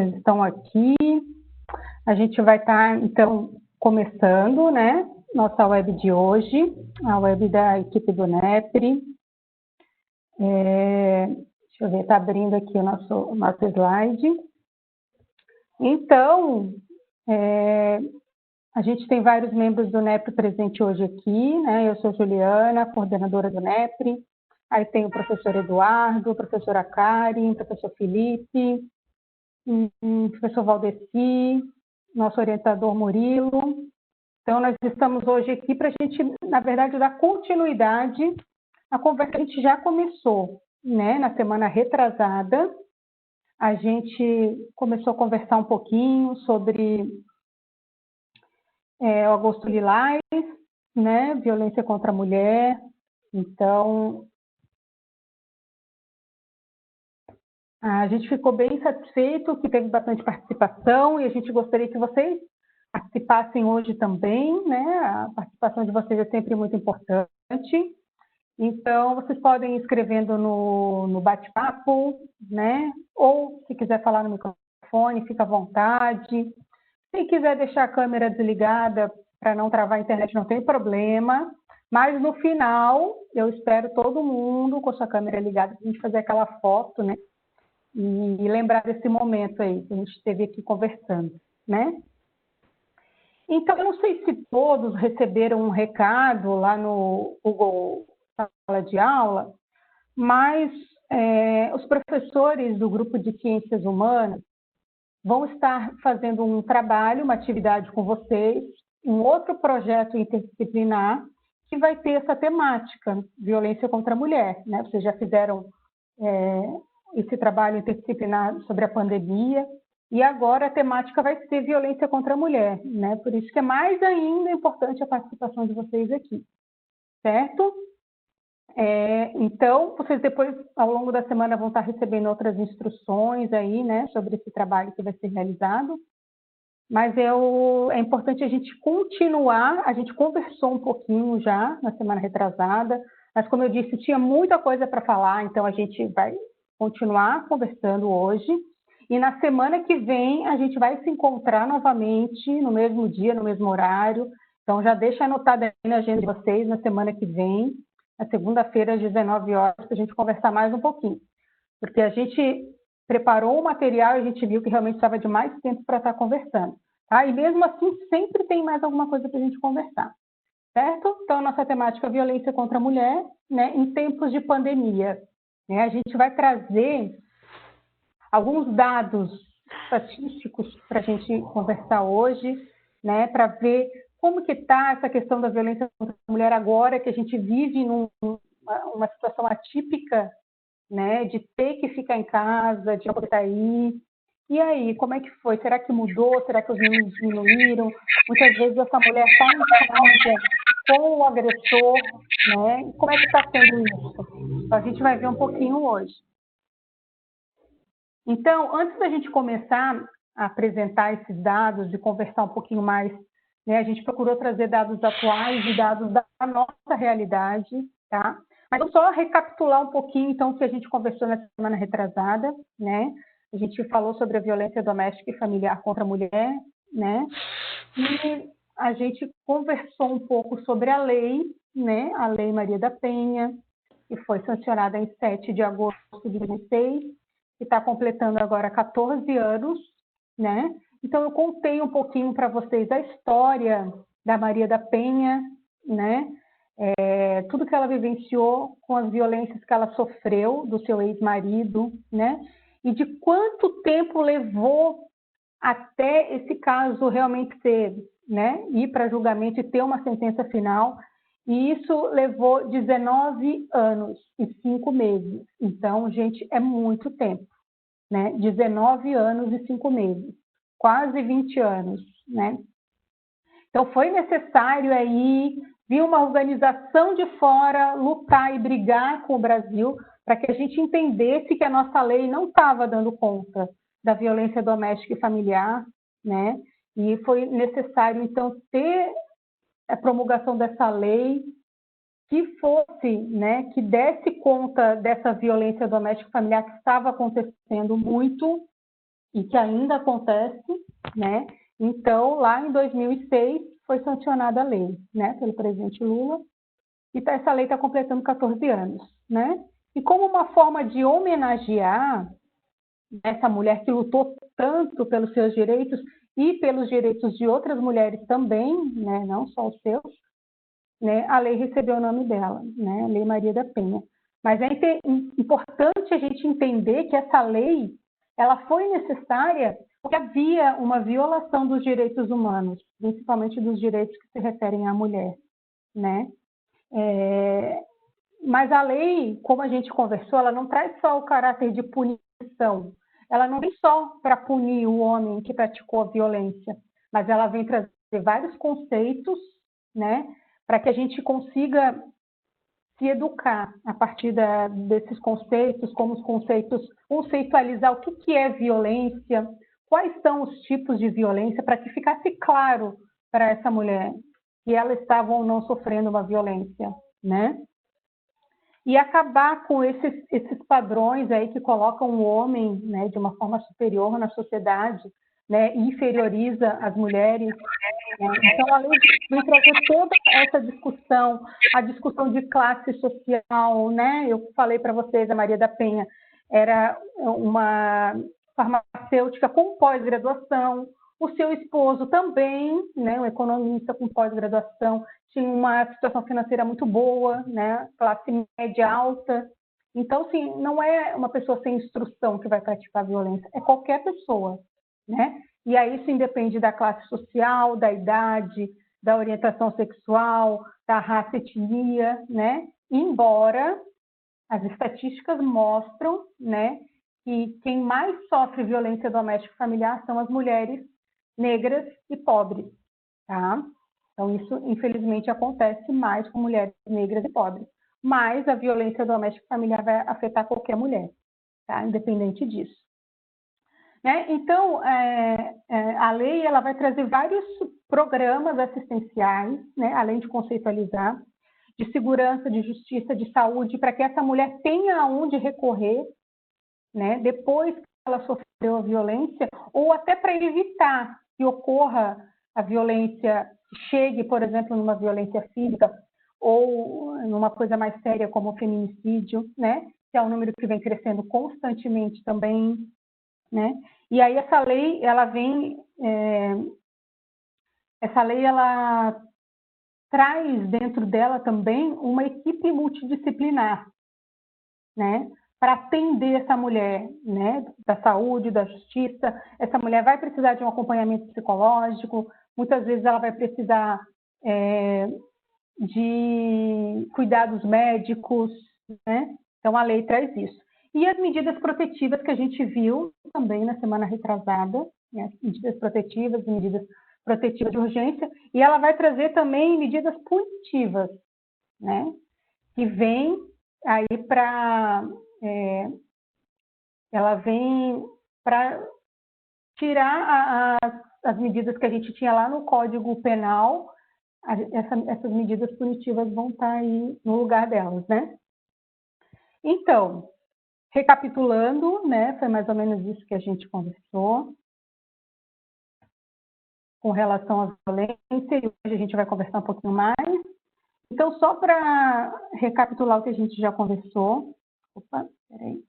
estão aqui. A gente vai estar, então, começando, né, nossa web de hoje, a web da equipe do NEPRI. Deixa eu ver, está abrindo aqui o nosso slide. Então, a gente tem vários membros do NEPRI presente hoje aqui, né? Eu sou Juliana, coordenadora do NEPRI. Aí tem o professor Eduardo, a professora Karen, o professor Felipe, o professor Valdeci, nosso orientador Murilo. Então, nós estamos hoje aqui para a gente, na verdade, dar continuidade à conversa que a gente já começou, né? Na semana retrasada, a gente começou a conversar um pouquinho sobre o Agosto Lilás, né? Violência contra a mulher. Então, a gente ficou bem satisfeito, que teve bastante participação e a gente gostaria que vocês participassem hoje também, né? A participação de vocês é sempre muito importante. Então, vocês podem ir escrevendo no bate-papo, né? Ou, se quiser falar no microfone, fica à vontade. Se quiser deixar a câmera desligada para não travar a internet, não tem problema. Mas, no final, eu espero todo mundo com a sua câmera ligada para a gente fazer aquela foto, né? E lembrar desse momento aí que a gente esteve aqui conversando, né? Então, eu não sei se todos receberam um recado lá no Google Sala de Aula, mas os professores do grupo de Ciências Humanas vão estar fazendo um trabalho, uma atividade com vocês, um outro projeto interdisciplinar que vai ter essa temática, violência contra a mulher, né? Vocês já fizeram esse trabalho interdisciplinar sobre a pandemia, e agora a temática vai ser violência contra a mulher, né? Por isso que é mais ainda importante a participação de vocês aqui, certo? Então, vocês depois, ao longo da semana, vão estar recebendo outras instruções aí, né, sobre esse trabalho que vai ser realizado, mas é importante a gente continuar, a gente conversou um pouquinho já na semana retrasada, mas como eu disse, tinha muita coisa para falar, então a gente vai continuar conversando hoje, e na semana que vem a gente vai se encontrar novamente no mesmo dia, no mesmo horário. Então já deixa anotado aí na agenda de vocês na semana que vem, na segunda-feira às 19 horas, para a gente conversar mais um pouquinho. Porque a gente preparou o material e a gente viu que realmente estava de mais tempo para estar conversando. Tá? E mesmo assim, sempre tem mais alguma coisa para a gente conversar. Certo? Então, a nossa temática é violência contra a mulher, né, em tempos de pandemia. A gente vai trazer alguns dados estatísticos para a gente conversar hoje, né, para ver como que está essa questão da violência contra a mulher agora, que a gente vive numa situação atípica, né, de ter que ficar em casa, de não poder sair. E aí, como é que foi? Será que mudou? Será que os números diminuíram? Muitas vezes essa mulher está em casa com o agressor, né? Como é que está sendo isso? Então, a gente vai ver um pouquinho hoje. Então, antes da gente começar a apresentar esses dados e conversar um pouquinho mais, né, a gente procurou trazer dados atuais e dados da nossa realidade, tá? Mas vou só recapitular um pouquinho, então, o que a gente conversou na semana retrasada, né? A gente falou sobre a violência doméstica e familiar contra a mulher, né? E a gente conversou um pouco sobre a lei, né? A Lei Maria da Penha, que foi sancionada em 7 de agosto de 2006, que está completando agora 14 anos, né? Então, eu contei um pouquinho para vocês a história da Maria da Penha, né? Tudo que ela vivenciou com as violências que ela sofreu do seu ex-marido, né? E de quanto tempo levou até esse caso realmente ser, né? Ir para julgamento e ter uma sentença final. E isso levou 19 anos e 5 meses. Então, gente, é muito tempo, né? 19 anos e 5 meses, quase 20 anos, né? Então, foi necessário aí vir uma organização de fora lutar e brigar com o Brasil para que a gente entendesse que a nossa lei não estava dando conta da violência doméstica e familiar, né? E foi necessário, então, ter a promulgação dessa lei que fosse, né, que desse conta dessa violência doméstica e familiar que estava acontecendo muito e que ainda acontece, né? Então, lá em 2006, foi sancionada a lei, né, pelo presidente Lula, e essa lei está completando 14 anos, né? E como uma forma de homenagear essa mulher que lutou tanto pelos seus direitos e pelos direitos de outras mulheres também, né, não só os seus, né, a lei recebeu o nome dela, né, a Lei Maria da Penha. Mas é importante a gente entender que essa lei ela foi necessária porque havia uma violação dos direitos humanos, principalmente dos direitos que se referem à mulher, né? Mas a lei, como a gente conversou, ela não traz só o caráter de punição, ela não vem só para punir o homem que praticou a violência, mas ela vem trazer vários conceitos, né, para que a gente consiga se educar a partir desses conceitos, como os conceitos, conceitualizar o que é violência, quais são os tipos de violência, para que ficasse claro para essa mulher que ela estava ou não sofrendo uma violência, né? E acabar com esses padrões aí que colocam o homem, né, de uma forma superior na sociedade, né, e inferioriza as mulheres. Né? Então, além de trazer toda essa discussão, a discussão de classe social, né? Eu falei para vocês, a Maria da Penha era uma farmacêutica com pós-graduação, o seu esposo também, né, um economista com pós-graduação, tinha uma situação financeira muito boa, né, classe média alta. Então, assim, não é uma pessoa sem instrução que vai praticar violência, é qualquer pessoa, né? E aí isso independe da classe social, da idade, da orientação sexual, da raça, etnia, né? Embora as estatísticas mostram, né, que quem mais sofre violência doméstica e familiar são as mulheres negras e pobres, tá? Então, isso, infelizmente, acontece mais com mulheres negras e pobres. Mas a violência doméstica e familiar vai afetar qualquer mulher, tá? Independente disso. Né? Então, a lei ela vai trazer vários programas assistenciais, né? Além de conceitualizar, de segurança, de justiça, de saúde, para que essa mulher tenha aonde recorrer, né? Depois que ela sofreu a violência, ou até para evitar que ocorra a violência, chegue, por exemplo, numa violência física, ou numa coisa mais séria como o feminicídio, né? Que é um número que vem crescendo constantemente também, né? E aí essa lei, ela vem, essa lei, ela traz dentro dela também uma equipe multidisciplinar, né? Para atender essa mulher, né? Da saúde, da justiça. Essa mulher vai precisar de um acompanhamento psicológico, muitas vezes ela vai precisar de cuidados médicos, né? Então a lei traz isso. E as medidas protetivas que a gente viu também na semana retrasada, né? Medidas protetivas e medidas protetivas de urgência, e ela vai trazer também medidas punitivas, né? Que vem aí para... ela vem para tirar as medidas que a gente tinha lá no Código Penal, essas medidas punitivas vão estar aí no lugar delas, né? Então, recapitulando, né, foi mais ou menos isso que a gente conversou com relação à violência, e hoje a gente vai conversar um pouquinho mais. Então, só para recapitular o que a gente já conversou. Opa, peraí.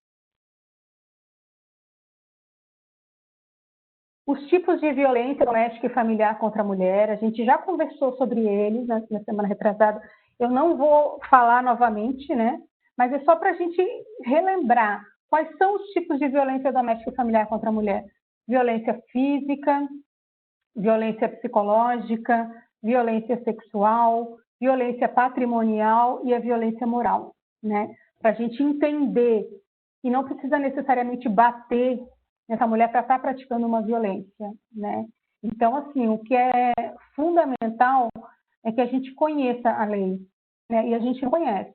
Os tipos de violência doméstica e familiar contra a mulher, a gente já conversou sobre eles na semana retrasada. Eu não vou falar novamente, né? Mas é só para a gente relembrar quais são os tipos de violência doméstica e familiar contra a mulher. Violência física, violência psicológica, violência sexual, violência patrimonial e a violência moral, né? Para a gente entender que não precisa necessariamente bater nessa mulher para estar praticando uma violência, né? Então, assim, o que é fundamental é que a gente conheça a lei, né? E a gente não conhece,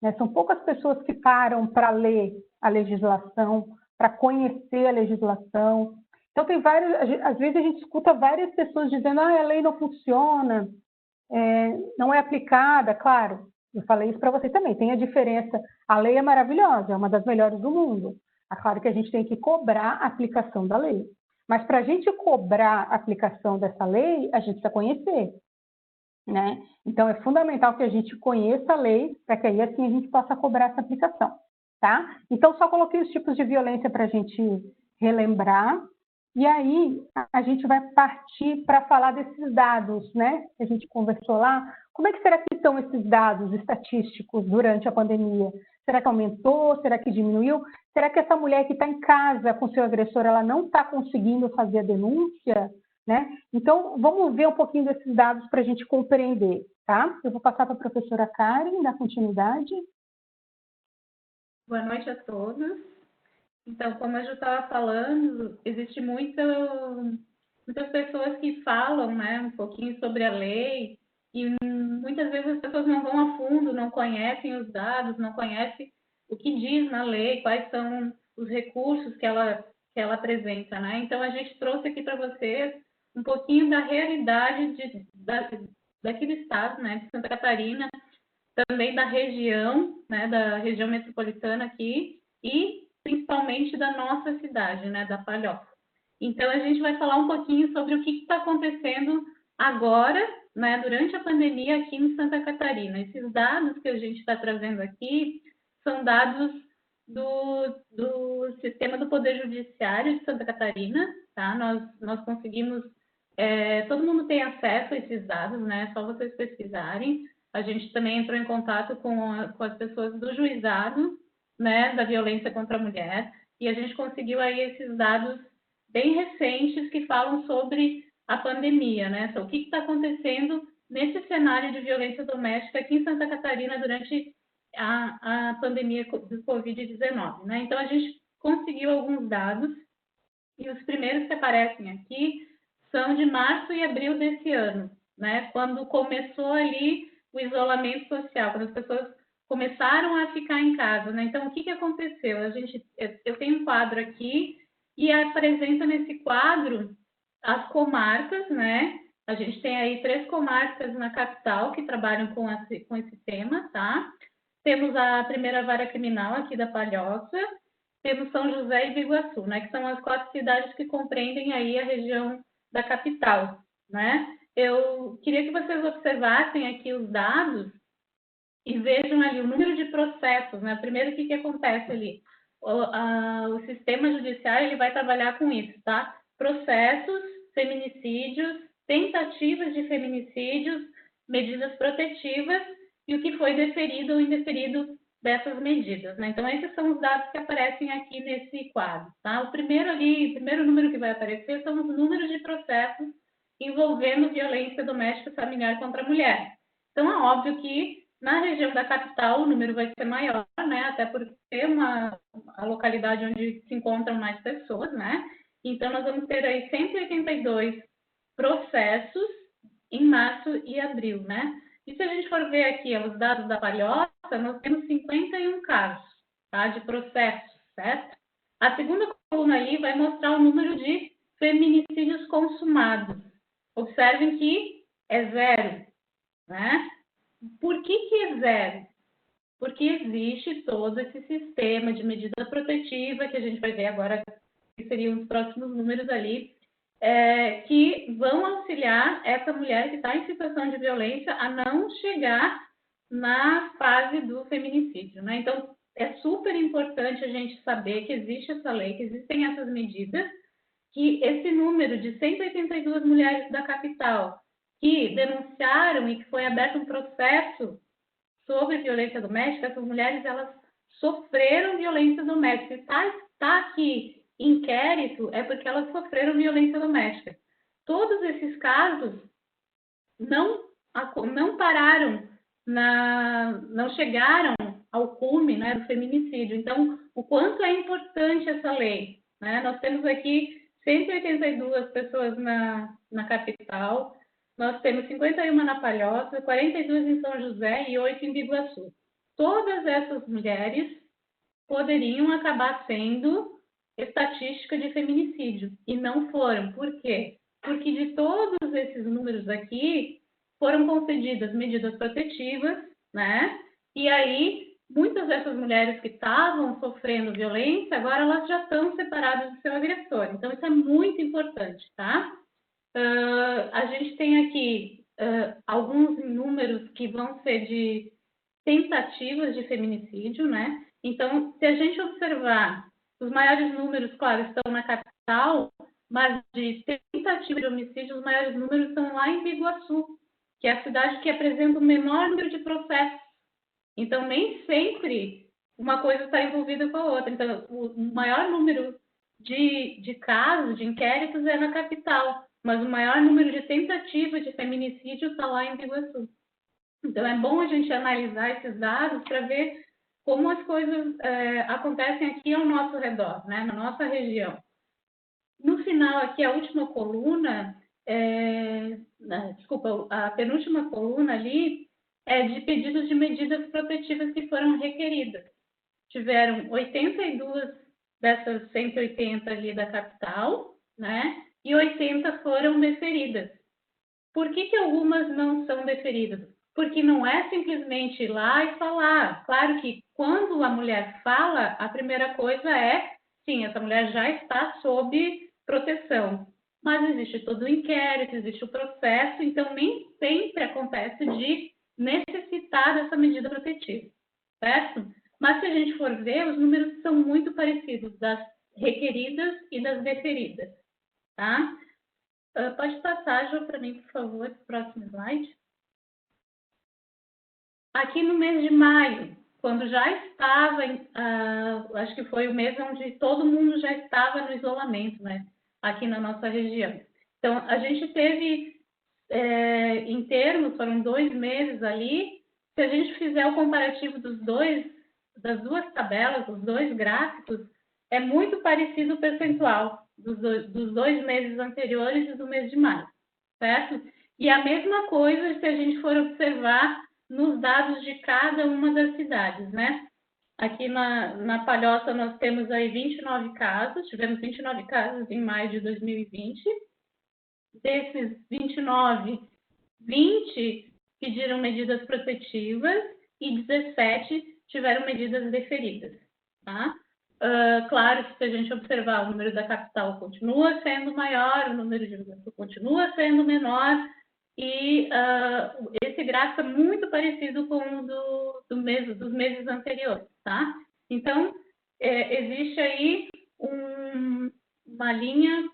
né? São poucas pessoas que param para ler a legislação, para conhecer a legislação. Então, tem vários, às vezes a gente escuta várias pessoas dizendo, a lei não funciona, não é aplicada. Claro, eu falei isso para vocês também, tem a diferença. A lei é maravilhosa, é uma das melhores do mundo, É claro que a gente tem que cobrar a aplicação da lei. Mas para a gente cobrar a aplicação dessa lei, a gente precisa conhecer, né? Então, é fundamental que a gente conheça a lei, para que aí, assim, a gente possa cobrar essa aplicação, tá? Então, só coloquei os tipos de violência para a gente relembrar, e aí a gente vai partir para falar desses dados, né? Que a gente conversou lá. Como é que será que estão esses dados estatísticos durante a pandemia? Será que aumentou? Será que diminuiu? Será que essa mulher que está em casa com seu agressor, ela não está conseguindo fazer a denúncia? Né? Então, vamos ver um pouquinho desses dados para a gente compreender, tá? Eu vou passar para a professora Karen, dar continuidade. Boa noite a todos. Então, como a Ju estava falando, existe muitas pessoas que falam, né, um pouquinho sobre a lei, e muitas vezes as pessoas não vão a fundo, não conhecem os dados, não conhecem o que diz na lei, quais são os recursos que ela apresenta, né? Então, a gente trouxe aqui para vocês um pouquinho da realidade daqui do estado, né, de Santa Catarina, também da região, né, da região metropolitana aqui, e principalmente da nossa cidade, né, da Palhoça. Então, a gente vai falar um pouquinho sobre o que está acontecendo agora, né, durante a pandemia aqui em Santa Catarina. Esses dados que a gente está trazendo aqui são dados do sistema do Poder Judiciário de Santa Catarina, tá? Nós conseguimos, todo mundo tem acesso a esses dados, né? É só vocês pesquisarem. A gente também entrou em contato com as pessoas do juizado, né, da violência contra a mulher, e a gente conseguiu aí esses dados bem recentes que falam sobre a pandemia, né? Então, o que está acontecendo nesse cenário de violência doméstica aqui em Santa Catarina durante a pandemia do Covid-19, né? Então, a gente conseguiu alguns dados, e os primeiros que aparecem aqui são de março e abril desse ano, né? Quando começou ali o isolamento social, quando as pessoas começaram a ficar em casa, né? Então, o que aconteceu? Eu tenho um quadro aqui e apresenta nesse quadro as comarcas, né? A gente tem aí 3 comarcas na capital que trabalham com esse tema, tá? Temos a primeira vara criminal aqui da Palhoça, temos São José e Biguaçu, né? Que são as 4 cidades que compreendem aí a região da capital, né? Eu queria que vocês observassem aqui os dados e vejam ali o número de processos, né? Primeiro, o que acontece ali? O sistema judiciário ele vai trabalhar com isso, tá? Processos, feminicídios, tentativas de feminicídios, medidas protetivas e o que foi deferido ou indeferido dessas medidas, né? Então, esses são os dados que aparecem aqui nesse quadro, tá? O primeiro número que vai aparecer são os números de processos envolvendo violência doméstica familiar contra a mulher. Então, é óbvio que na região da capital, o número vai ser maior, né? Até porque é a localidade onde se encontram mais pessoas, né? Então, nós vamos ter aí 182 processos em março e abril, né? E se a gente for ver aqui os dados da Palhoça, nós temos 51 casos, tá? De processos, certo? A segunda coluna ali vai mostrar o número de feminicídios consumados. Observem que é 0, né? Por que é 0? Porque existe todo esse sistema de medida protetiva, que a gente vai ver agora, que seriam os próximos números ali, que vão auxiliar essa mulher que está em situação de violência a não chegar na fase do feminicídio, né? Então, é super importante a gente saber que existe essa lei, que existem essas medidas, que esse número de 182 mulheres da capital que denunciaram e que foi aberto um processo sobre violência doméstica, essas mulheres elas sofreram violência doméstica. Se está aqui inquérito, é porque elas sofreram violência doméstica. Todos esses casos não pararam, não chegaram ao cume, né, do feminicídio. Então, o quanto é importante essa lei, né? Nós temos aqui 182 pessoas na capital, nós temos 51 na Palhoça, 42 em São José e 8 em Biguaçu. Todas essas mulheres poderiam acabar sendo estatística de feminicídio e não foram. Por quê? Porque de todos esses números aqui foram concedidas medidas protetivas, né? E aí muitas dessas mulheres que estavam sofrendo violência, agora elas já estão separadas do seu agressor. Então, isso é muito importante, tá? A gente tem aqui alguns números que vão ser de tentativas de feminicídio, né? Então, se a gente observar, os maiores números, claro, estão na capital, mas de tentativa de homicídio, os maiores números estão lá em Biguaçu, que é a cidade que apresenta o menor número de processos. Então, nem sempre uma coisa está envolvida com a outra. Então, o maior número de casos, de inquéritos, é na capital, mas o maior número de tentativas de feminicídio está lá em Biguaçu. Então, é bom a gente analisar esses dados para ver como as coisas acontecem aqui ao nosso redor, né, na nossa região. No final, aqui, a última coluna, a penúltima coluna ali é de pedidos de medidas protetivas que foram requeridas. Tiveram 82 dessas 180 ali da capital, né, e 80 foram deferidas. Por que algumas não são deferidas? Porque não é simplesmente ir lá e falar. Claro que quando a mulher fala, a primeira coisa é, sim, essa mulher já está sob proteção. Mas existe todo o inquérito, existe o processo, então nem sempre acontece de necessitar dessa medida protetiva, certo? Mas se a gente for ver, os números são muito parecidos das requeridas e das deferidas, tá? Pode passar, Ju, para mim, por favor, próximo slide. Aqui no mês de maio, quando já estava, acho que foi o mês onde todo mundo já estava no isolamento, né? Aqui na nossa região. Então, a gente teve, em termos, foram 2 meses ali. Se a gente fizer o comparativo das duas tabelas, dos dois gráficos, é muito parecido o percentual dos 2 meses anteriores e do mês de maio, certo? E a mesma coisa se a gente for observar nos dados de cada uma das cidades, né? Aqui na Palhoça nós temos aí 29 casos, tivemos 29 casos em maio de 2020. Desses 29, 20 pediram medidas protetivas e 17 tiveram medidas deferidas, tá? Claro que se a gente observar, o número da capital continua sendo maior, o número de Biguaçu continua sendo menor, e esse gráfico é muito parecido com o dos meses anteriores, tá? Então, existe aí uma linha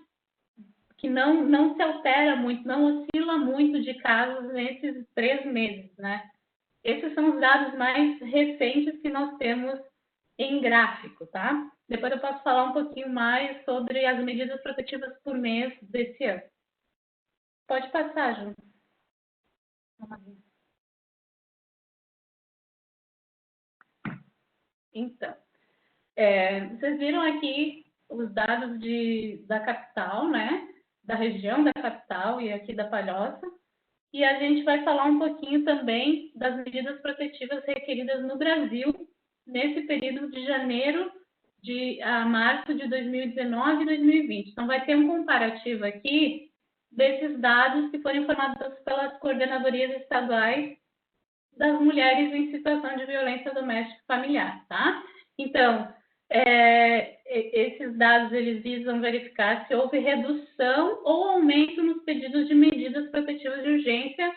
que não se altera muito, não oscila muito de casos nesses 3 meses, né? Esses são os dados mais recentes que nós temos em gráfico, tá? Depois eu posso falar um pouquinho mais sobre as medidas protetivas por mês desse ano. Pode passar, Ju. Então, vocês viram aqui os dados da capital, né? Da região da capital e aqui da Palhoça. E a gente vai falar um pouquinho também das medidas protetivas requeridas no Brasil nesse período de janeiro a março de 2019 e 2020. Então, vai ter um comparativo aqui desses dados que foram informados pelas coordenadorias estaduais das mulheres em situação de violência doméstica e familiar, tá? Então, esses dados eles visam verificar se houve redução ou aumento nos pedidos de medidas protetivas de urgência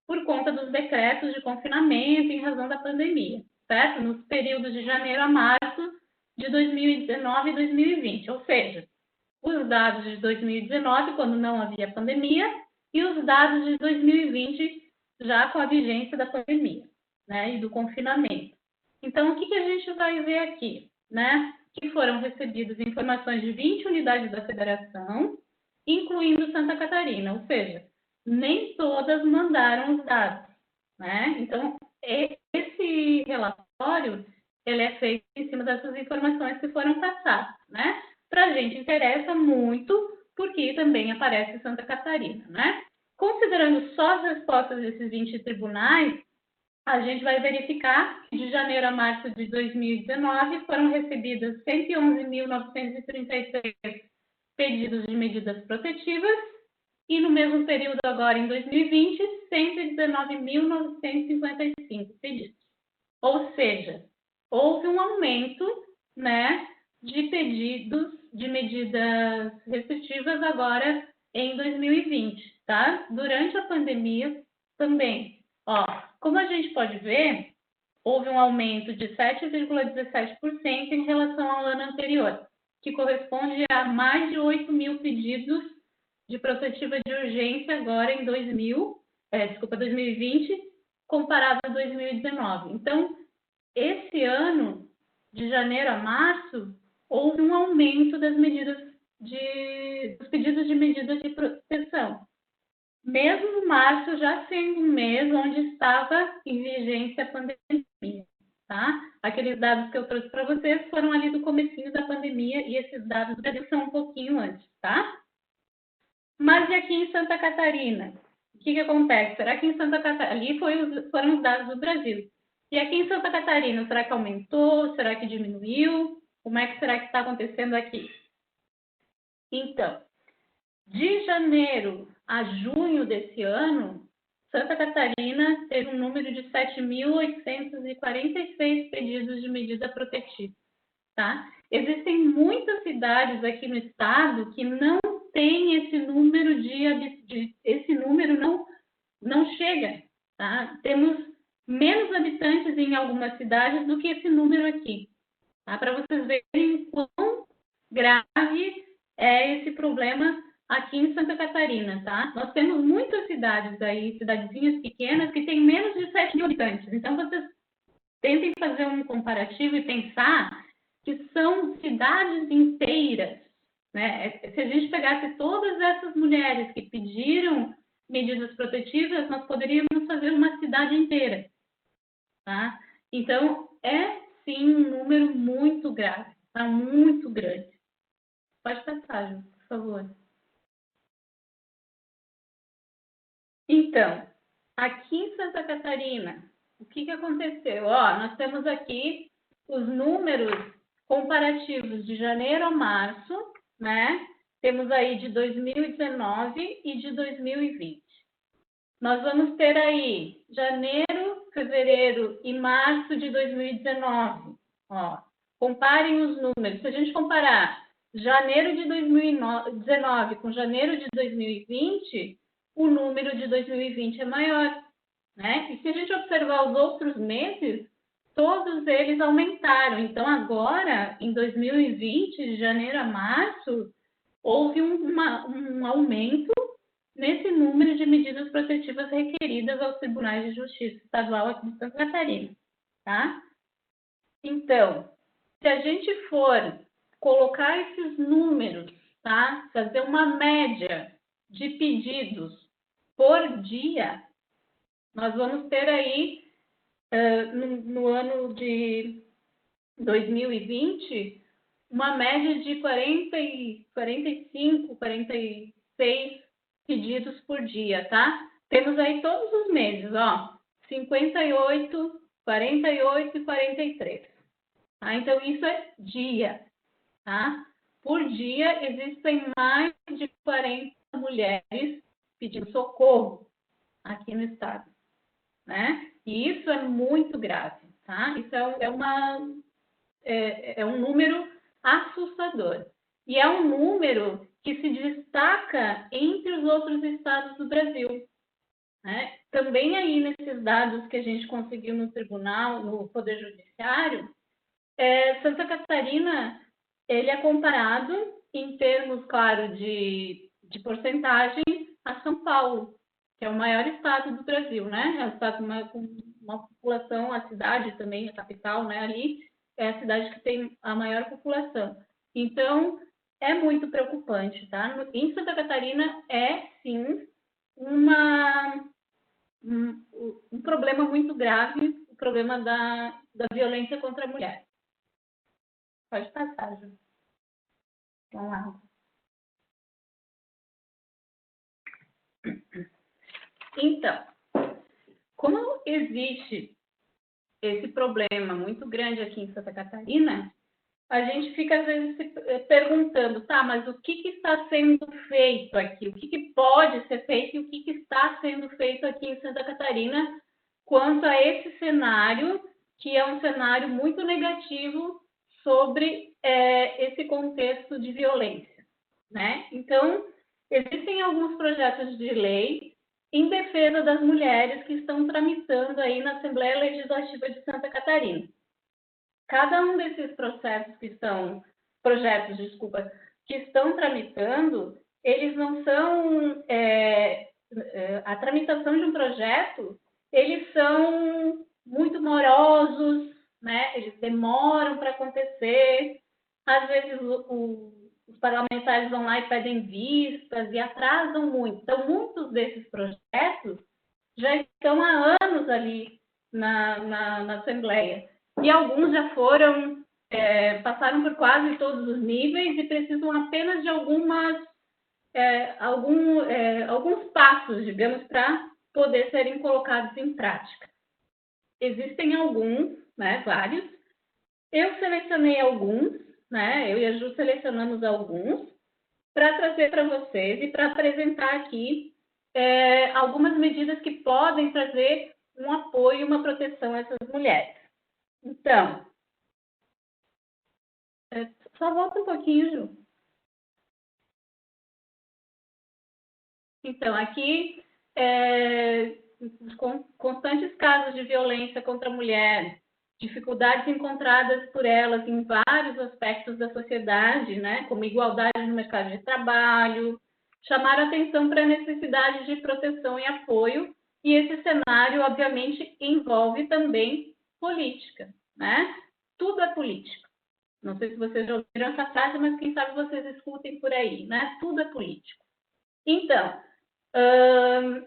por conta dos decretos de confinamento em razão da pandemia, certo? Nos períodos de janeiro a março de 2019 e 2020, ou seja, os dados de 2019, quando não havia pandemia, e os dados de 2020, já com a vigência da pandemia, né, e do confinamento. Então, o que a gente vai ver aqui, né? Que foram recebidas informações de 20 unidades da federação, incluindo Santa Catarina, ou seja, nem todas mandaram os dados, né? Então, esse relatório, ele é feito em cima dessas informações que foram passadas, né? Para a gente interessa muito, porque também aparece Santa Catarina, né? Considerando só as respostas desses 20 tribunais, a gente vai verificar que de janeiro a março de 2019 foram recebidas 111.933 pedidos de medidas protetivas e no mesmo período agora, em 2020, 119.955 pedidos. Ou seja, houve um aumento, né, de pedidos de medidas restritivas agora em 2020, tá? Durante a pandemia também. Ó, como a gente pode ver, houve um aumento de 7,17% em relação ao ano anterior, que corresponde a mais de 8 mil pedidos de protetiva de urgência agora em 2020, comparado a 2019. Então, esse ano, de janeiro a março, houve um aumento dos pedidos de medidas de proteção. Mesmo março já sendo um mês onde estava em vigência a pandemia, tá? Aqueles dados que eu trouxe para vocês foram ali do comecinho da pandemia e esses dados do Brasil são um pouquinho antes, tá? Mas e aqui em Santa Catarina? O que acontece? Será que em Santa Catarina, ali foram os dados do Brasil. E aqui em Santa Catarina, será que aumentou? Será que diminuiu? Como é que será que está acontecendo aqui? Então, de janeiro a junho desse ano, Santa Catarina teve um número de 7.846 pedidos de medida protetiva, tá? Existem muitas cidades aqui no estado que não tem esse número esse número não chega, tá? Temos menos habitantes em algumas cidades do que esse número aqui, tá? Para vocês verem quão grave é esse problema aqui em Santa Catarina, tá? Nós temos muitas cidades aí, cidadezinhas pequenas, que têm menos de 7 mil habitantes. Então, vocês tentem fazer um comparativo e pensar que são cidades inteiras, né? Se a gente pegasse todas essas mulheres que pediram medidas protetivas, nós poderíamos fazer uma cidade inteira, tá? Então, é sim um número muito grave, tá? Muito grande. Pode passar, Ju, por favor. Então, aqui em Santa Catarina, o que aconteceu? Ó, nós temos aqui os números comparativos de janeiro a março, né? Temos aí de 2019 e de 2020. Nós vamos ter aí janeiro, fevereiro e março de 2019. Ó, comparem os números. Se a gente comparar janeiro de 2019 com janeiro de 2020, o número de 2020 é maior, né? E se a gente observar os outros meses, todos eles aumentaram. Então, agora, em 2020, de janeiro a março, houve um aumento nesse número de medidas protetivas requeridas aos tribunais de justiça estadual aqui de Santa Catarina, tá? Então, se a gente for colocar esses números, tá? Fazer uma média de pedidos por dia, nós vamos ter aí, no ano de 2020, uma média de 45, 46 pedidos por dia, tá? Temos aí todos os meses, ó, 58, 48 e 43. Tá? Então, isso é dia, tá? Por dia, existem mais de 40 mulheres pedindo socorro aqui no estado, né? E isso é muito grave, tá? Isso é um número assustador. E é um número que se destaca entre os outros estados do Brasil, né? Também aí nesses dados que a gente conseguiu no tribunal, no Poder Judiciário, Santa Catarina, ele é comparado em termos, claro, de porcentagem a São Paulo, que é o maior estado do Brasil, né? É o estado com uma população, a cidade também, a capital, né? Ali é a cidade que tem a maior população. Então, é muito preocupante, tá? Em Santa Catarina, é, sim, um problema muito grave, o problema da violência contra a mulher. Pode passar, Ju. Vamos lá. Então, como existe esse problema muito grande aqui em Santa Catarina, a gente fica às vezes se perguntando, tá, mas o que está sendo feito aqui? O que pode ser feito e o que está sendo feito aqui em Santa Catarina quanto a esse cenário que é um cenário muito negativo sobre esse contexto de violência, né? Então, existem alguns projetos de lei em defesa das mulheres que estão tramitando aí na Assembleia Legislativa de Santa Catarina. Cada um desses projetos que estão tramitando, eles não são, a tramitação de um projeto, eles são muito morosos, né? Eles demoram para acontecer, às vezes os parlamentares vão lá e pedem vistas e atrasam muito. Então, muitos desses projetos já estão há anos ali na Assembleia. E alguns já passaram por quase todos os níveis e precisam apenas de alguns passos, digamos, para poder serem colocados em prática. Existem alguns, né, vários. Eu selecionei alguns, né, eu e a Ju selecionamos alguns para trazer para vocês e para apresentar aqui algumas medidas que podem trazer um apoio e uma proteção a essas mulheres. Então, só volta um pouquinho, Ju. Então, aqui, constantes casos de violência contra a mulher, dificuldades encontradas por elas em vários aspectos da sociedade, né, como igualdade no mercado de trabalho, chamaram atenção para a necessidade de proteção e apoio, e esse cenário, obviamente, envolve também política, né? Tudo é política. Não sei se vocês já ouviram essa frase, mas quem sabe vocês escutem por aí, né? Tudo é político. Então,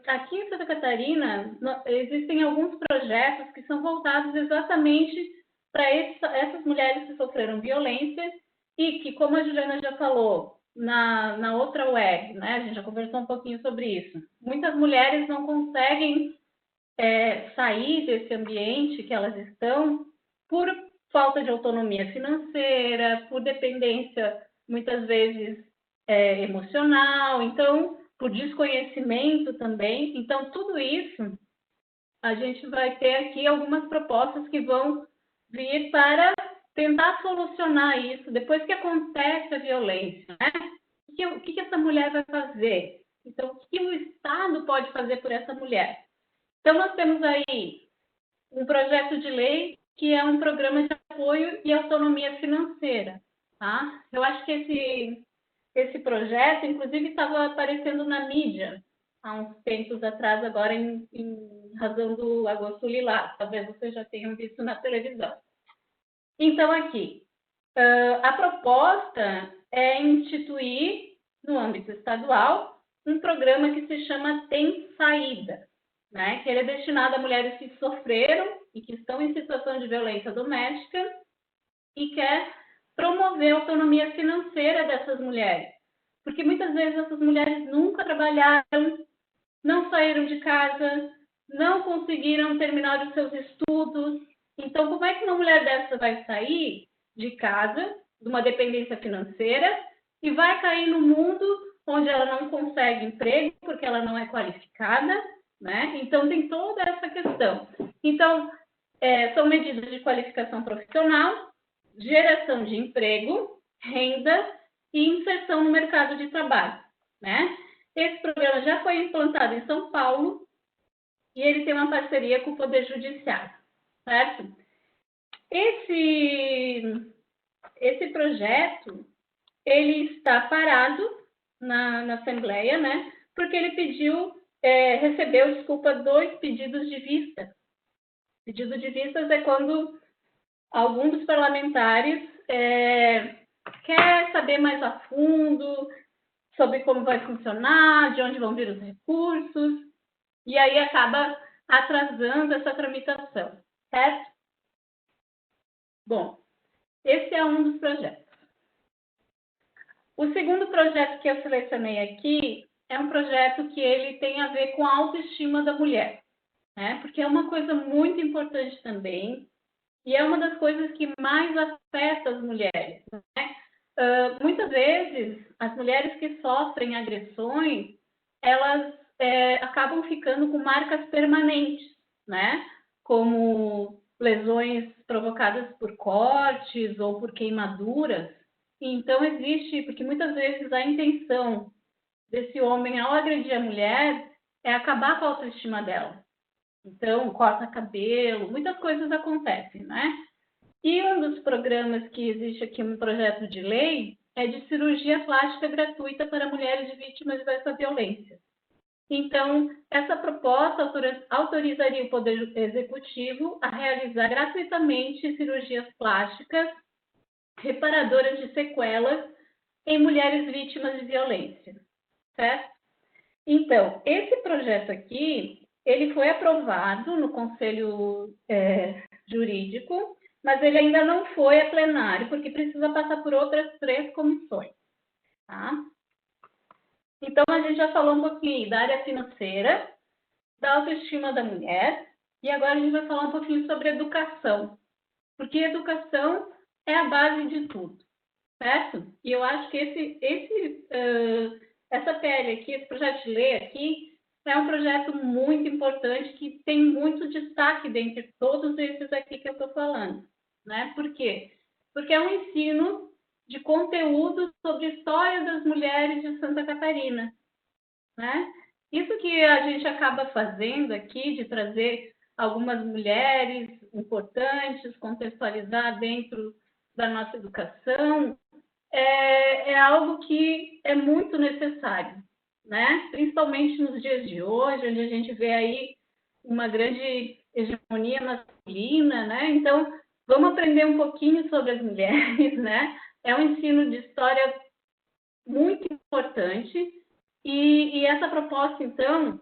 aqui em Santa Catarina, existem alguns projetos que são voltados exatamente para essas mulheres que sofreram violência e que, como a Juliana já falou na outra web, né, a gente já conversou um pouquinho sobre isso, muitas mulheres não conseguem sair desse ambiente que elas estão por falta de autonomia financeira, por dependência, muitas vezes, emocional, então, por desconhecimento também. Então, tudo isso, a gente vai ter aqui algumas propostas que vão vir para tentar solucionar isso depois que acontece a violência, né? O que essa mulher vai fazer? Então, o que o Estado pode fazer por essa mulher? Então, nós temos aí um projeto de lei que é um programa de apoio e autonomia financeira, tá? Eu acho que esse projeto, inclusive, estava aparecendo na mídia há uns tempos atrás, agora em razão do Agosto Lilás. Talvez vocês já tenham visto na televisão. Então, aqui, a proposta é instituir, no âmbito estadual, um programa que se chama Tem Saída, né? Que ele é destinado a mulheres que sofreram e que estão em situação de violência doméstica e quer promover a autonomia financeira dessas mulheres. Porque muitas vezes essas mulheres nunca trabalharam, não saíram de casa, não conseguiram terminar os seus estudos. Então, como é que uma mulher dessa vai sair de casa, de uma dependência financeira, e vai cair no mundo onde ela não consegue emprego porque ela não é qualificada, né? Então, tem toda essa questão. Então, são medidas de qualificação profissional, geração de emprego, renda e inserção no mercado de trabalho, né? Esse programa já foi implantado em São Paulo e ele tem uma parceria com o Poder Judiciário, certo? Esse projeto, ele está parado na Assembleia, né? Porque ele recebeu, 2 pedidos de vista. Pedido de vistas é quando algum dos parlamentares quer saber mais a fundo sobre como vai funcionar, de onde vão vir os recursos, e aí acaba atrasando essa tramitação, certo? Bom, esse é um dos projetos. O segundo projeto que eu selecionei aqui é um projeto que ele tem a ver com a autoestima da mulher, né? Porque é uma coisa muito importante também, e é uma das coisas que mais afeta as mulheres, né? Muitas vezes, as mulheres que sofrem agressões, elas acabam ficando com marcas permanentes, né? Como lesões provocadas por cortes ou por queimaduras. Então, existe, porque muitas vezes a intenção desse homem, ao agredir a mulher, é acabar com a autoestima dela. Então, corta cabelo, muitas coisas acontecem, né? E um dos programas que existe aqui, um projeto de lei, é de cirurgia plástica gratuita para mulheres vítimas dessa violência. Então, essa proposta autorizaria o Poder Executivo a realizar gratuitamente cirurgias plásticas reparadoras de sequelas em mulheres vítimas de violência, certo? Então, esse projeto aqui, ele foi aprovado no Conselho Jurídico, mas ele ainda não foi a plenário, porque precisa passar por outras 3 comissões, tá? Então, a gente já falou um pouquinho da área financeira, da autoestima da mulher, e agora a gente vai falar um pouquinho sobre educação, porque educação é a base de tudo, certo? E eu acho que essa PL aqui, esse projeto de lei aqui, é um projeto muito importante que tem muito destaque dentre todos esses aqui que eu estou falando, né? Por quê? Porque é um ensino de conteúdo sobre a história das mulheres de Santa Catarina, né? Isso que a gente acaba fazendo aqui, de trazer algumas mulheres importantes, contextualizar dentro da nossa educação, é algo que é muito necessário, né? Principalmente nos dias de hoje, onde a gente vê aí uma grande hegemonia masculina, né? Então, vamos aprender um pouquinho sobre as mulheres, né? É um ensino de história muito importante e essa proposta, então,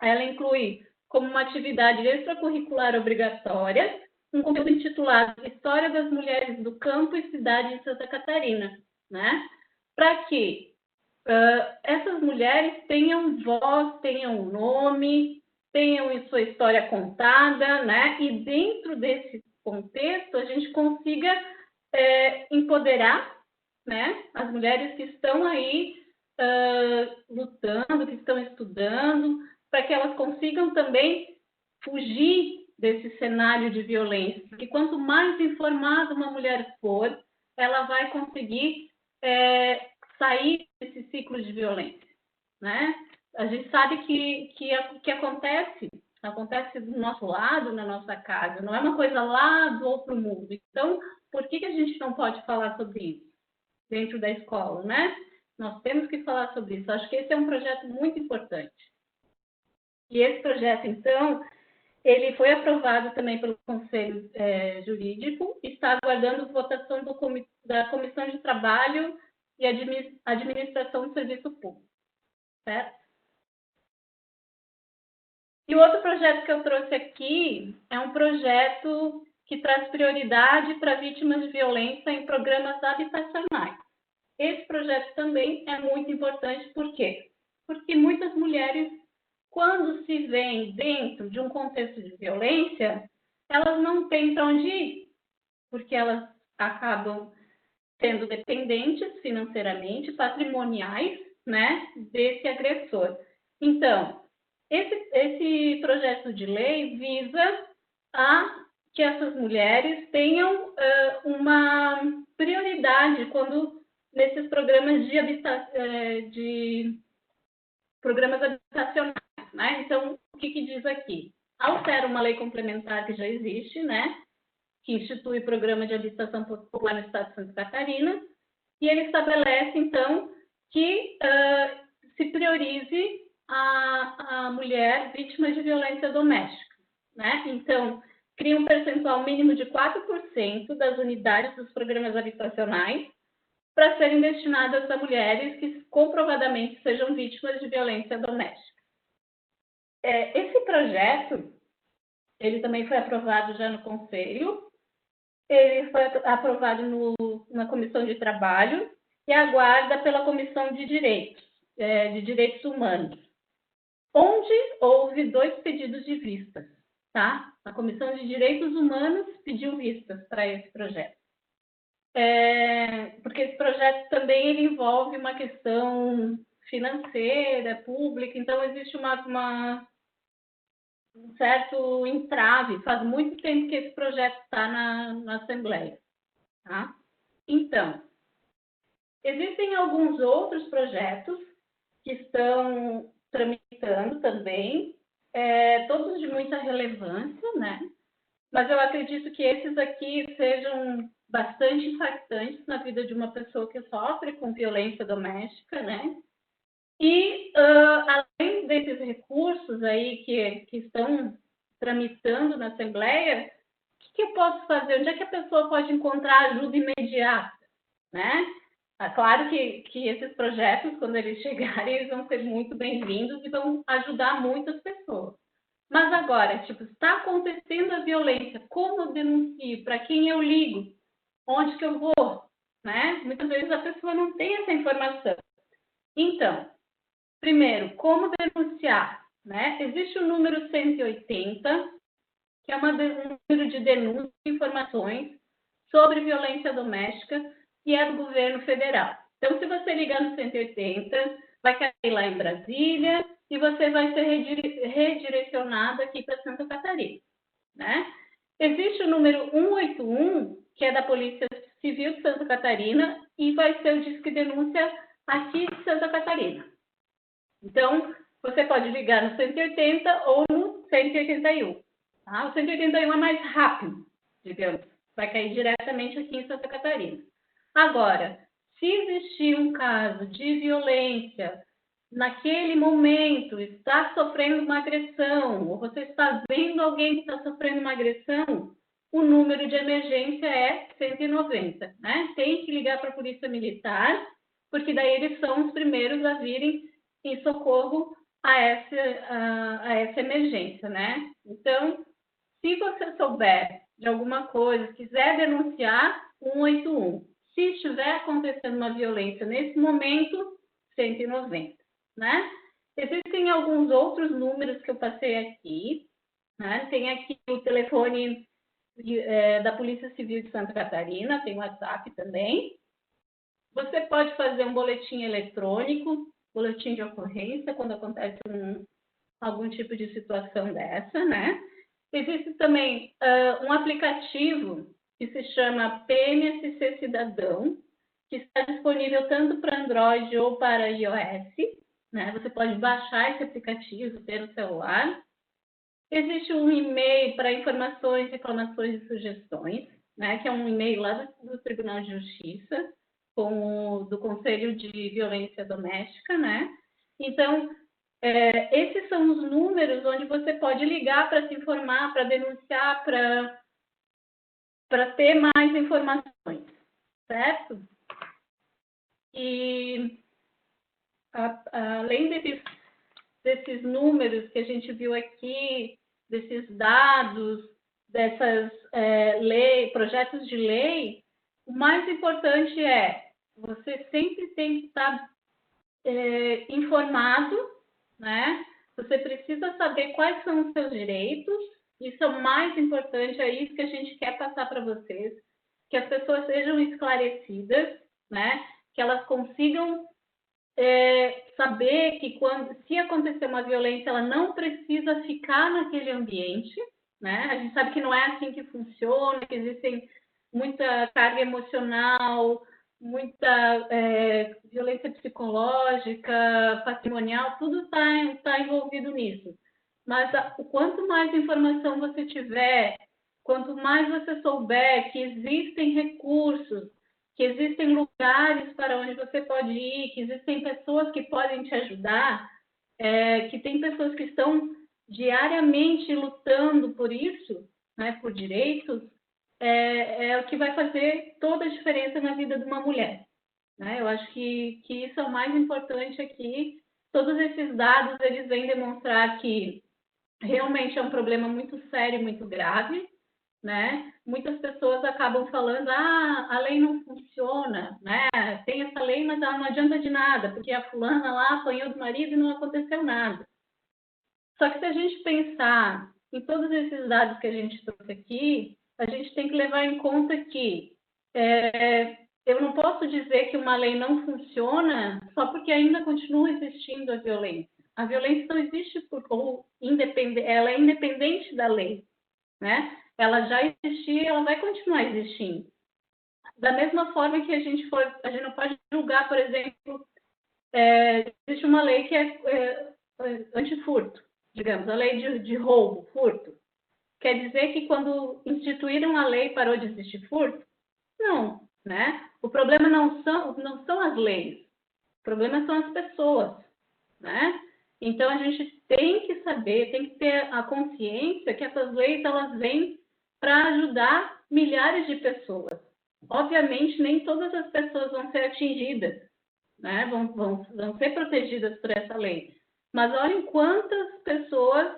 ela inclui como uma atividade extracurricular obrigatória um conteúdo intitulado História das Mulheres do Campo e Cidade de Santa Catarina, né? Para que essas mulheres tenham voz, tenham nome, tenham sua história contada, né? E dentro desse contexto a gente consiga empoderar, né, as mulheres que estão aí lutando, que estão estudando, para que elas consigam também fugir desse cenário de violência. Porque quanto mais informada uma mulher for, ela vai conseguir sair desse ciclo de violência, né? A gente sabe que acontece do nosso lado, na nossa casa, não é uma coisa lá do outro mundo. Então, por que a gente não pode falar sobre isso dentro da escola, né? Nós temos que falar sobre isso. Acho que esse é um projeto muito importante. E esse projeto, então, ele foi aprovado também pelo Conselho Jurídico, está aguardando votação da Comissão de Trabalho e Administração do Serviço Público, certo? E o outro projeto que eu trouxe aqui é um projeto que traz prioridade para vítimas de violência em programas habitacionais. Esse projeto também é muito importante, por quê? Porque muitas mulheres, quando se veem dentro de um contexto de violência, elas não têm para onde ir, porque elas acabam sendo dependentes financeiramente, patrimoniais, né, desse agressor. Então, esse projeto de lei visa que essas mulheres tenham uma prioridade quando nesses programas de programas habitacionais, né? Então, o que diz aqui? Altera uma lei complementar que já existe, né? Que institui o programa de habitação popular no estado de Santa Catarina, e ele estabelece, então, que se priorize a mulher vítima de violência doméstica, né? Então, cria um percentual mínimo de 4% das unidades dos programas habitacionais para serem destinadas a mulheres que comprovadamente sejam vítimas de violência doméstica. Esse projeto, ele também foi aprovado já no Conselho, ele foi aprovado na Comissão de Trabalho e aguarda pela Comissão de Direitos Humanos, onde houve 2 pedidos de vistas, tá? A Comissão de Direitos Humanos pediu vistas para esse projeto. Porque esse projeto também ele envolve uma questão financeira, pública, então existe uma um certo entrave. Faz muito tempo que esse projeto está na Assembleia. Tá? Então, existem alguns outros projetos que estão tramitando também, todos de muita relevância, né? Mas eu acredito que esses aqui sejam bastante impactantes na vida de uma pessoa que sofre com violência doméstica, né? E, além desses recursos aí que estão tramitando na Assembleia, o que eu posso fazer? Onde é que a pessoa pode encontrar ajuda imediata, né? É claro que esses projetos, quando eles chegarem, eles vão ser muito bem-vindos e vão ajudar muitas pessoas. Mas agora, tipo, está acontecendo a violência, como eu denuncio? Para quem eu ligo? Onde que eu vou? Né? Muitas vezes a pessoa não tem essa informação. Então, primeiro, como denunciar? Né? Existe o número 180, que é um número de denúncia e informações sobre violência doméstica e é do governo federal. Então, se você ligar no 180, vai cair lá em Brasília e você vai ser redirecionado aqui para Santa Catarina, né? Existe o número 181, que é da Polícia Civil de Santa Catarina, e vai ser o Disque Denúncia aqui de Santa Catarina. Então, você pode ligar no 180 ou no 181. Tá? O 181 é mais rápido, digamos, vai cair diretamente aqui em Santa Catarina. Agora, se existir um caso de violência, naquele momento está sofrendo uma agressão, ou você está vendo alguém que está sofrendo uma agressão, o número de emergência é 190, né? Tem que ligar para a Polícia Militar, porque daí eles são os primeiros a virem em socorro a essa emergência, né? Então, se você souber de alguma coisa, quiser denunciar, 181. Se estiver acontecendo uma violência nesse momento, 190, né? Existem alguns outros números que eu passei aqui, né? Tem aqui o telefone da Polícia Civil de Santa Catarina, tem o WhatsApp também. Você pode fazer um boletim eletrônico, boletim de ocorrência, quando acontece algum tipo de situação dessa, né? Existe também um aplicativo que se chama PMSC Cidadão, que está disponível tanto para Android ou para iOS, né? Você pode baixar esse aplicativo, ter no celular. Existe um e-mail para informações, reclamações e sugestões, né? Que é um e-mail lá do Tribunal de Justiça, do Conselho de Violência Doméstica, né? Então, esses são os números onde você pode ligar para se informar, para denunciar, para ter mais informações, certo? E além desses números que a gente viu aqui, desses dados, dessas projetos de lei, o mais importante é você sempre tem que estar informado, né? Você precisa saber quais são os seus direitos. Isso é o mais importante, é isso que a gente quer passar para vocês, que as pessoas sejam esclarecidas, né? Que elas consigam saber que se acontecer uma violência, ela não precisa ficar naquele ambiente, né? A gente sabe que não é assim que funciona, que existem muita carga emocional, muita violência psicológica, patrimonial, tudo está envolvido nisso. Mas quanto mais informação você tiver, quanto mais você souber que existem recursos, que existem lugares para onde você pode ir, que existem pessoas que podem te ajudar, que tem pessoas que estão diariamente lutando por isso, né, por direitos, é o que vai fazer toda a diferença na vida de uma mulher, né? Eu acho que isso é o mais importante aqui. Todos esses dados, eles vêm demonstrar que realmente é um problema muito sério, muito grave, né? Muitas pessoas acabam falando, a lei não funciona, né? Tem essa lei, mas ela não adianta de nada, porque a fulana lá apanhou do marido e não aconteceu nada. Só que se a gente pensar em todos esses dados que a gente trouxe aqui, a gente tem que levar em conta que eu não posso dizer que uma lei não funciona só porque ainda continua existindo a violência, A violência não existe ela é independente da lei, né? Ela já existia, ela vai continuar existindo. Da mesma forma que a gente não pode julgar, por exemplo, existe uma lei que é antifurto, digamos, a lei de roubo, furto. Quer dizer que quando instituíram a lei parou de existir furto? Não, né? O problema não são as leis, o problema são as pessoas, né? Então a gente tem que saber, tem que ter a consciência que essas leis elas vêm para ajudar milhares de pessoas. Obviamente nem todas as pessoas vão ser atingidas, né? Vão ser protegidas por essa lei. Mas olhem quantas pessoas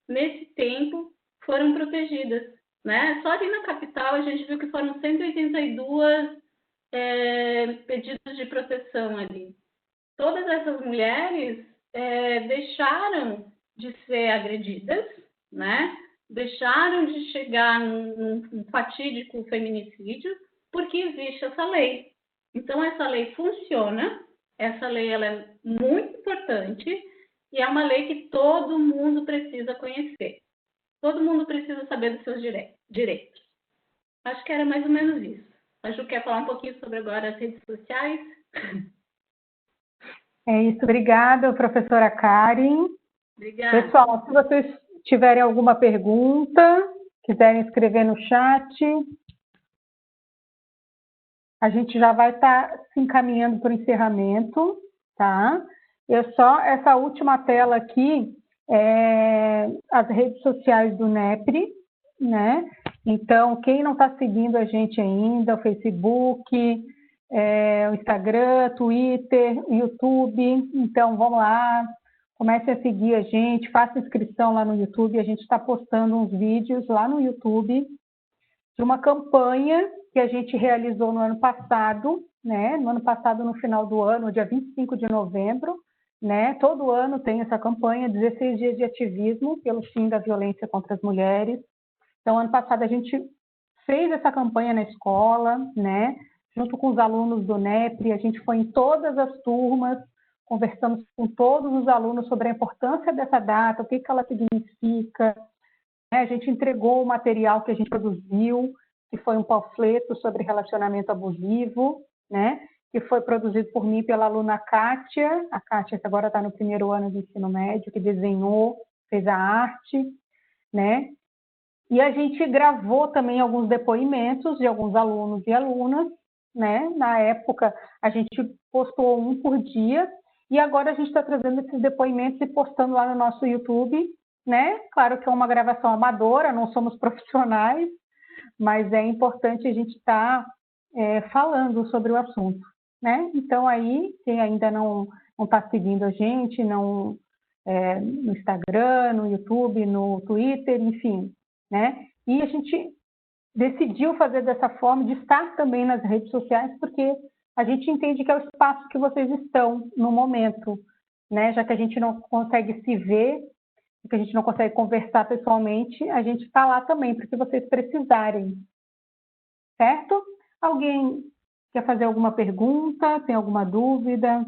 nesse tempo foram protegidas, né? Só ali na capital a gente viu que foram 182 pedidos de proteção ali. Todas essas mulheres deixaram de ser agredidas, né? Deixaram de chegar num fatídico feminicídio porque existe essa lei. Então, essa lei funciona, essa lei ela é muito importante e é uma lei que todo mundo precisa conhecer. Todo mundo precisa saber dos seus direitos. Acho que era mais ou menos isso. A Ju quer falar um pouquinho sobre agora as redes sociais? É isso, obrigada, professora Karen. Obrigada. Pessoal, se vocês tiverem alguma pergunta, quiserem escrever no chat, a gente já vai estar se encaminhando para o encerramento, tá? Essa última tela aqui é as redes sociais do NEPRI, né? Então, quem não está seguindo a gente ainda, o Facebook, o Instagram, Twitter, YouTube, então vamos lá, comece a seguir a gente, faça inscrição lá no YouTube, a gente está postando uns vídeos lá no YouTube de uma campanha que a gente realizou no ano passado, né? No ano passado, no final do ano, dia 25 de novembro, né? Todo ano tem essa campanha, 16 dias de ativismo pelo fim da violência contra as mulheres. Então, ano passado a gente fez essa campanha na escola, né? Junto com os alunos do NEPRI, a gente foi em todas as turmas, conversamos com todos os alunos sobre a importância dessa data, o que ela significa. A gente entregou o material que a gente produziu, que foi um panfleto sobre relacionamento abusivo, né? Que foi produzido por mim e pela aluna Kátia, a Kátia que agora está no primeiro ano do ensino médio, que desenhou, fez a arte, né? E a gente gravou também alguns depoimentos de alguns alunos e alunas, né? Na época, a gente postou um por dia, e agora a gente está trazendo esses depoimentos e postando lá no nosso YouTube, né? Claro que é uma gravação amadora, não somos profissionais, mas é importante a gente estar falando sobre o assunto, né? Então, aí, quem ainda não está seguindo a gente, no Instagram, no YouTube, no Twitter, enfim, né? E a gente decidiu fazer dessa forma, de estar também nas redes sociais, porque a gente entende que é o espaço que vocês estão no momento, né? Já que a gente não consegue se ver, que a gente não consegue conversar pessoalmente, a gente está lá também, porque vocês precisarem, certo? Alguém quer fazer alguma pergunta, tem alguma dúvida?